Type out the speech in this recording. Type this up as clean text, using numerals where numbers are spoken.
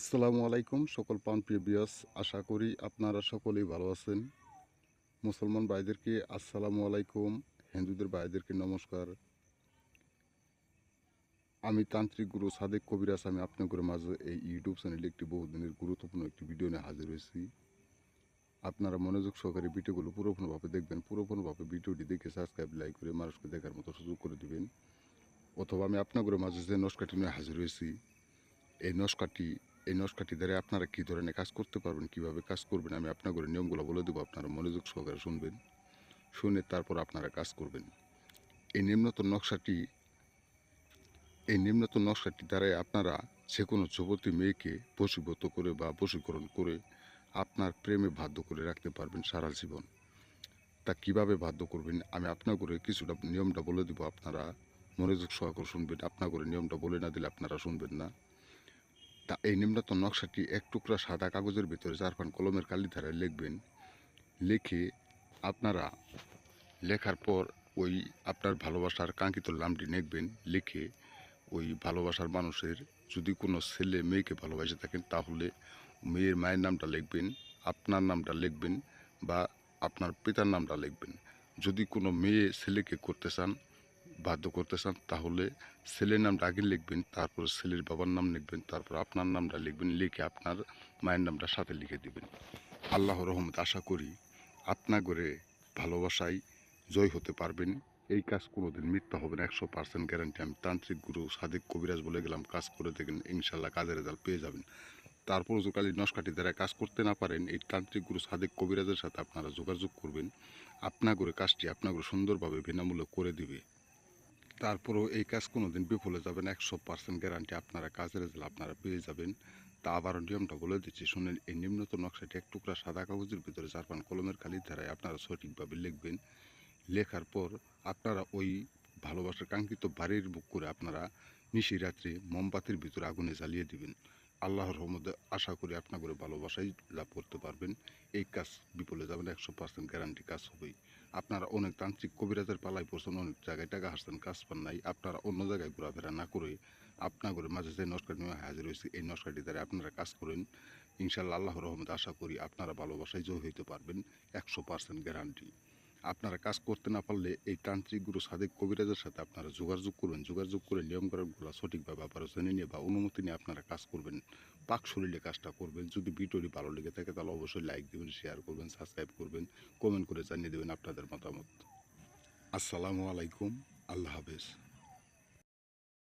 আসসালামু আলাইকুম সকল প্রাণপ্রিয় বিয়াস, আশা করি আপনারা সকলেই ভালো আছেন। মুসলমান ভাইদেরকে আসসালামু আলাইকুম, হিন্দুদের ভাইদেরকে নমস্কার। আমি তান্ত্রিক গুরু সাদেক কবিরাজ। আমি আপনাদের মাঝে এই ইউটিউব চ্যানেলে একটি বহুদিনের গুরুত্বপূর্ণ একটি ভিডিও নিয়ে হাজির হয়েছি। আপনারা মনোযোগ সহকারে ভিডিওগুলো পুরোপুরিভাবে দেখবেন। পুরোপুরিভাবে ভিডিওটি দেখে সাবস্ক্রাইব, লাইক করে মানুষকে দেখার মতো সুযোগ করে দিবেন। অথবা আমি আপনাদের মাঝে যে নস্কাটি নিয়ে হাজির হয়েছি, এই নস্কাটি দ্বারা আপনারা কী ধরনের কাজ করতে পারবেন, কিভাবে কাজ করবেন, আমি আপনাদের নিয়মগুলো বলে দেবো। আপনারা মনোযোগ সহকারে শুনবেন, শুনে তারপর আপনারা কাজ করবেন। এই নিম্নতর নকশাটি এই নিম্নতর নকশাটি দ্বারাই আপনারা যে কোনো যুবতী মেয়েকে বশীভূত করে বা বশীকরণ করে আপনার প্রেমে বাধ্য করে রাখতে পারবেন সারা জীবন। তা কিভাবে বাধ্য করবেন আমি আপনাদের কিছুটা নিয়মটা বলে দেবো। আপনারা মনোযোগ সহকারে শুনবেন। আপনাদের নিয়মটা বলে না দিলে আপনারা শুনবেন না। তা এই নিম্নতর নকশাটি এক টুকরা সাদা কাগজের ভিতরে জারফান কলমের কালি ধারায় লিখবেন। লিখে আপনারা লেখার পর ওই আপনার ভালোবাসার কাঙ্ক্ষিত নামটি লিখবেন। লিখে ওই ভালোবাসার মানুষের যদি কোনো ছেলে মেয়েকে ভালোবাসে থাকেন তাহলে মেয়ের মায়ের নামটা লিখবেন, আপনার নামটা লিখবেন বা আপনার পিতার নামটা লিখবেন। যদি কোনো মেয়ে ছেলেকে করতে চান, বাধ্য করতে চান, তাহলে ছেলের নামটা আগে লিখবেন, তারপর ছেলের বাবার নাম লিখবেন, তারপর আপনার নামটা লিখবেন। লিখে আপনার মায়ের নামটা সাথে লিখে দিবেন। আল্লাহর রহমতে আশা করি আপনাগরে ভালোবাসায় জয় হতে পারবেন। এই কাজ কোনোদিন মিথ্যা হবে না, 100% গ্যারান্টি। আমি তান্ত্রিক গুরু সাদেক কবিরাজ বলে গেলাম। কাজ করে দেখেন, ইনশাল্লাহ কাজের রেজাল্ট পেয়ে যাবেন। তারপর যদি নস্কাটি দ্বারা কাজ করতে না পারেন, এই তান্ত্রিক গুরু সাদেক কবিরাজের সাথে আপনারা যোগাযোগ করবেন। আপনাগরে কাজটি আপনাগরে সুন্দরভাবে বিনামূল্যে করে দিবে। তারপরেও এই কাজ কোনোদিন বিফলে যাবে না, 100% গ্যারান্টি। আপনারা কাজের রেজাল্ট আপনারা পেয়ে যাবেন। তা আবারও নিয়মটা বলে দিচ্ছি শুনেন। এই নিম্নতর নকশাটি এক টুকরা সাদা কাগজের ভিতরে জারপান কলমের কালির ধারায় আপনারা সঠিকভাবে লিখবেন। লেখার পর আপনারা ওই ভালোবাসার কাঙ্ক্ষিত বাড়ির বুক করে আপনারা নিশি রাত্রে মোমবাতির ভিতরে আগুনে জ্বালিয়ে দিবেন। আল্লাহর রহমতে আশা করি আপনাদের ভালোবাসাই লাভ করতে পারবেন। এই কাজ বিফলে যাবে না, 100% গ্যারান্টি কাজ হবেই। আপনারা অনেক তান্ত্রিক কবিরাজের পালায় পড়ছেন, অনেক জায়গায় টাকা হাসছেন, কাজ পান নাই। আপনারা অন্য জায়গায় ঘোরাফেরা না করে আপনাদের মাঝে যে নস্কাটি নিয়ে হাজির হয়েছে, এই নস্কাটি দ্বারা আপনারা কাজ করেন। ইনশাল্লাহ আল্লাহর রহমতে আশা করি আপনারা ভালোবাসায় জয় হইতে পারবেন, 100% গ্যারান্টি। আপনারা কাজ করতে না পারলে এই তান্ত্রিক গুরু সাদেক কবিরাজের সাথে আপনারা যোগাযোগ করবেন। যোগাযোগ করে নিয়মকানুনগুলো সঠিকভাবে আপনারা জেনে নিয়ে বা অনুমতি নিয়ে আপনারা কাজ করবেন। পাক শরীরে কাজটা করবেন। যদি ভিডিওটি ভালো লেগে থাকে তাহলে অবশ্যই লাইক দেবেন, শেয়ার করবেন, সাবস্ক্রাইব করবেন, কমেন্ট করে জানিয়ে দেবেন আপনাদের মতামত। আসসালামু আলাইকুম, আল্লাহ হাফেজ।